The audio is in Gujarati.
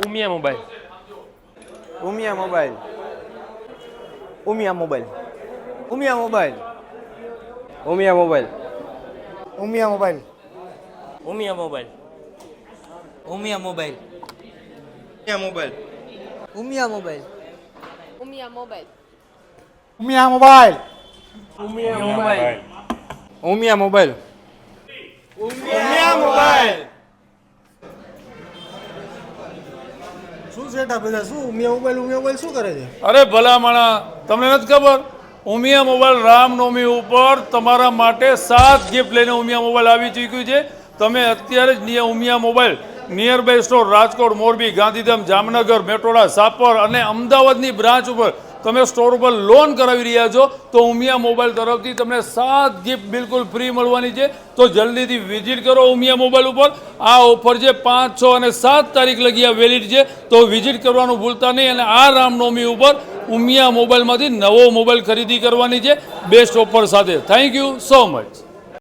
Umiya mobile. Umiya mobile. Umiya mobile. Umiya mobile. Umiya mobile. Umiya mobile. Umiya mobile. Umiya mobile. Umiya mobile. Umiya mobile. Umiya mobile. Umiya mobile. Umiya mobile. Umiya mobile. શું સેટા બધા શું ઉમિયા મોબાઈલ શું કરે છે? અરે ભલામણા, તમને નથી ખબર? ઉમિયા મોબાઈલ રામનવમી ઉપર તમારા માટે 7 ગિફ્ટ લઈને ઉમિયા મોબાઈલ આવી ચૂક્યું છે. તમે અત્યારે જ Umiya mobile nearby store Rajkot, Morbi, Gandhidham, Jamnagar, Metoda, Sapar અને અમદાવાદની બ્રાન્ચ ઉપર તમે સ્ટોર ઉપર લોન કરાવી રહ્યા છો તો ઉમિયા મોબાઈલ તરફથી તમને 7 ગિફ્ટ બિલકુલ ફ્રી મળવાની છે. તો જલ્દીથી વિઝિટ કરો ઉમિયા મોબાઈલ ઉપર. આ ઓફર છે 5, 6 અને 7 તારીખ લગી આ વેલિડ છે. તો વિઝિટ કરવાનું ભૂલતા નહીં. અને આ રામનવમી ઉપર ઉમિયા મોબાઈલમાંથી નવો મોબાઈલ ખરીદી કરવાની છે બેસ્ટ ઓફર સાથે. Thank you so much.